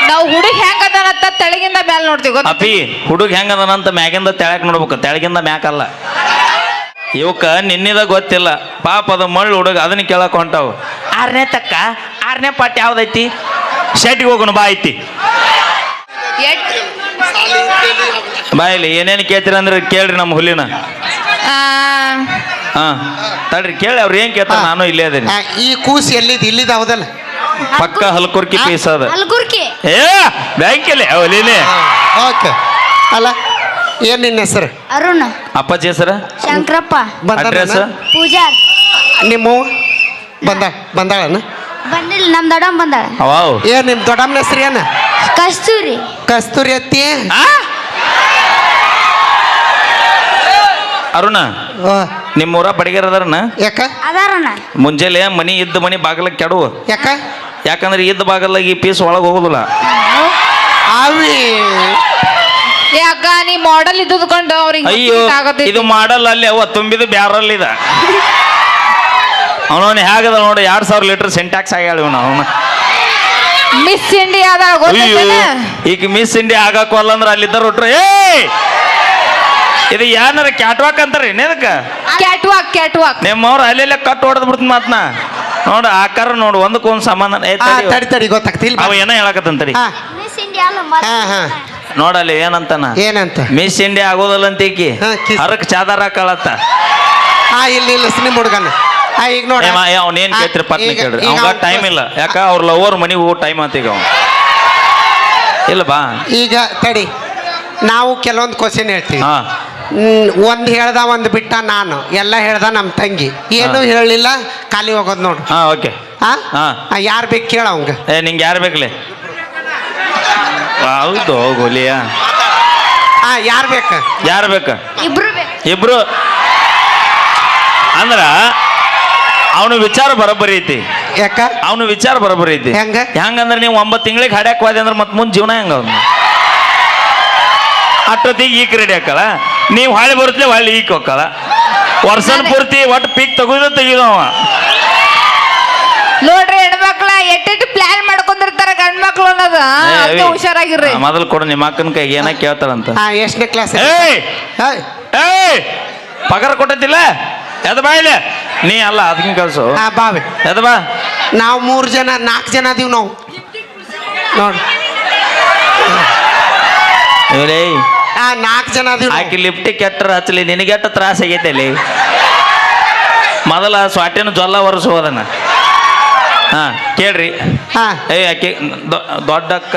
ನಾವು ಹುಡುಗ ಹೆಂಗ ಅದಾನಂತ ತೆಳಗಿಂದ ಮ್ಯಾಲ ನೋಡ್ತೀವಿ ಗೊತ್ತಾ ಅಪಿ ಹುಡುಗ ಹೆಂಗ ಅದಾನಂತ ಮ್ಯಾಗಿಂದ ತೆಳಕ್ ನೋಡ್ಬೇಕು, ತೆಳಗಿಂದ ಮ್ಯಾಕಲ್ಲ. ಇವಕ್ಕ ನಿನ್ನಿದ ಗೊತ್ತಿಲ್ಲ ಪಾಪ ಅದ ಮಳ್ಳು ಹುಡುಗ ಅದನ್ನ ಕೇಳಕ್ ಹೊಂಟಾವು. 6ನೇ ತಕ್ಕ 6ನೇ ಪಾಠ ಯಾವ್ದೈತಿ? ಶೆಡ್ಗೆ ಹೋಗೋಣ ಬಾ ಐತಿ. ಬಾಯಿಲಿ ಏನೇನು ಕೇಳ್ತೀರ ಅಂದ್ರೆ ಕೇಳ್ರಿ ನಮ್ಮ ಹುಲಿನ. ಹಾ ತಡ್ರಿ ಕೇಳಿ ಅವ್ರು ಏನ್ ಕೇಳ್ತಾರ, ನಾನು ಇಲ್ಲೇ ಅದೇನಿ. ಈ ಕೂಸು ಎಲ್ಲಿದ್ ಇಲ್ಲಿದ ಹೌದಲ್ಲ? ಪಕ್ಕ ಹಲ್ಕುರ್ಕಿ ಪೀಸ್ ಅದ. ಹಲ್ಗುರ್ಕಿ ಏ ಬ್ಯಾಂಕಲ್ಲಿ ಹುಲಿನೇ. ಓಕೆ. ಅಲ್ಲ ಏನ್ ನಿನ್ನ ಹೆಸರು? ಅರುಣ್. ಅಪ್ಪಾಜಿ ಹೆಸರ? ಶಂಕರಪ್ಪ. ಅಡ್ರೆಸ್? ಪೂಜಾರ್. ನಿಮ್ಮ ಬಂದಾಳನ? ಬಂದಿಲ್ಲ, ನಮ್ ದೊಡ್ಡಮ್ಮ ಬಂದಾಳ. ಅವಾವ್ ಏನ್ ನಿಮ್ ದೊಡ್ಡಮ್ಮನ ಹೆಸರು ಏನ? ಕಸ್ತೂರಿ. ಕಸ್ತೂರಿ ಅತ್ತಿ. ಅರುಣ ನಿಮ್ಮೂರ ಬಡಿಗೆರ ಅದಾರನ? ಯಾಕ? ಅದಾರಣ್ಣ. ಮುಂಜಾನೆ ಮನಿ ಇದ್ದ ಮನಿ ಬಾಗಲ ಕೆಡುವ. ಯಾಕ? ಯಾಕಂದ್ರೆ ಇದ್ದ ಬಾಗಲಾಗ ಈ ಪೀಸ್ ಒಳಗೆ ಹೋಗುದಿಲ್ಲ. ಅವಿ ಯಾಕ ನೀ ಮಾಡೆಲ್ ಇದ್ದುಕೊಂಡು ಅವ್ರಿಗೆ ಅಯ್ಯೋ ಇದು ಮಾಡಲ್ಲ ಅಲ್ಲಿ ಅವ ತುಂಬಿದ ಬ್ಯಾರಲ್ ಇದ. ಅವನವನ್ ಹೇಗದ ನೋಡಿ 2000 ಲೀಟರ್ ಸೆಂಟ್ಯಾಕ್ಸ್ ಆಗ್ಯಾಳ ಅವನ. ಮಿಸ್ ಇಂಡಿಯಾದಾಗ ಈಗ ಮಿಸ್ ಇಂಡಿಯಾ ಆಗಕ್ಕಲ್ಲ ಅಂದ್ರೆ ಅಲ್ಲಿದ್ದ ಹೊಟ್ರು ಏ ಇದು ಏನಾರ ಕ್ಯಾಟ್ವಾಕ್ ಅಂತಾರ ಏನದಕ್ಕ? ಕ್ಯಾಟ್ವಾಕ್ ನಿಮ್ಮವ್ರು ಅಲ್ಲೆಲ್ಲ ಕಟ್ ಹೊಡೆದ್ ಬಿಡ್ತ ಮಾತ್ನ ನೋಡ ಆಕಾರ ನೋಡು ಒಂದಕ್ಕೊಂದು ಸಮಾಧಾನ. ತಡಿ ಗೊತ್ತಾಗ್ತಿಲ್ಲ. ಅವ ಏನೋ ಹೇಳಕತ್ತಂತರಿ. ಮಿಸ್ ಇಂಡಿಯಾ ನೋಡಲ್ಲಿ ಏನಂತಾನ? ಏನಂತ? ಮಿಸ್ ಇಂಡಿಯಾ ಆಗೋದಲ್ಲ ಅಂತ ಈಕಿ ಹರಕ್ ಚಾದಾರ ಕಳತ್ತ. ಇಲ್ಲಿ ನಿಮ್ ಹುಡುಗನ ಈಗ ನೋಡ ಅವ್ನೇನ್ ಕೇಳ್ತಿರಿ ಪಟ್ನ ಕೇಳ್ರಿ. ಅವಾಗ ಟೈಮ್ ಇಲ್ಲ, ಯಾಕ ಅವ್ರ ಲವರ್ ಮನಿಗೆ ಹೋಗೋ ಟೈಮ್ ಆತ ಈಗ. ಇಲ್ಲ ಬಾ ಈಗ ತಡಿ, ನಾವು ಕೆಲವೊಂದು ಕ್ವಶನ್ ಹೇಳ್ತೀವಿ. ಹಾ ಒಂದ್ ಹೇಳ್ದ ಒಂದ್ ಬಿಟ್ಟ, ನಾನು ಎಲ್ಲ ಹೇಳ್ದ ನಮ್ ತಂಗಿ ಏನು ಹೇಳಿಲ್ಲ, ಖಾಲಿ ಹೋಗೋದ್ ನೋಡು. ಹಾ ಓಕೆ. ಯಾರು ಬೇಕು ಕೇಳ ಅವಂಗ. ನಿಂಗೆ ಯಾರು ಬೇಕಲೆ? ಹೌದು ಗೋಲಿಯ. ಯಾರು ಬೇಕ? ಯಾರು ಬೇಕ? ಇಬ್ರು ಅಂದ್ರ ಅವನು ವಿಚಾರ ಬರೋಬ್ಬರಿ ಐತಿ. ಯಾಕ? ಅವನು ವಿಚಾರ ಬರೋಬ್ಬರಿ ಐತಿ. ಹೆಂಗಂದ್ರೆ ನೀವು 9 ತಿಂಗಳಿಗೆ ಹಾಡ್ಯಾಕ ಹೋದೆ ಅಂದ್ರೆ ಮತ್ ಮುಂದ್ ಜೀವನ ಹೆಂಗ ಅವ್ನು ಅಷ್ಟೊತ್ತಿಗೆ ಈಕ್ ರೆಡಿ ಹಾಕಲ್ಲ, ನೀವು ಹಾಳೆ ಬರುತ್ತಲೇ ಹೊಳ್ಳಿ ಈಕ್ ಹೋಗಲ್ಲ. ವರ್ಷನ್ ಪೂರ್ತಿ ಒಟ್ಟು ಪೀಕ್ ತೆಗಿದವ. ನೋಡ್ರಿ ಹೆಣ್ಮಕ್ಳ ಎಟ್ಟೆಟ್ಟು ಪ್ಲಾನ್ ಮಾಡ್ಕೊಂಡಿರ್ತಾರ ಗಂಡ್ಮಕ್ಳು ಅನ್ನೋದು. ಹುಷಾರಾಗಿರ್ರಿ. ಮೊದಲು ಕೊಡು ನಿಮ್ಮ ಅಕ್ಕನ ಕೈಗೆ ಏನ ಕೇಳ್ತಾರಂತ. ಎಷ್ಟನೇ ಕ್ಲಾಸ್? ಪಗಾರ ಕೊಟ್ಟಿಲ್ಲ ಎದ ಬಾ ಇಲ್ಲ ನೀ ಅಲ್ಲ ಅದಕ್ಕೆ ಕಳ್ಸು. ಬಾವಿ ಎದ ಬಾ. ನಾವು 3 ಜನ 4 ಜನ ಅದೀವಿ ನಾವು. ನೋಡ್ರಿ 4 ಜನ ಅದೀವಿ. ಆಕಿ ಲಿಫ್ಟಿ ಕೆಟ್ಟರ ಹಚ್ಚಲಿ ನಿನಗೆಟ್ಟ ತ್ರಾಸ ಆಗೈತೆ ಅಲ್ಲಿ. ಮೊದಲ ಸ್ವಾಟಿನ ಜೊಲ್ಲ ಒರೆಸೋದನ್ನ. ಹಾ ಕೇಳ್ರಿ. ಆಕಿ ದೊಡ್ಡ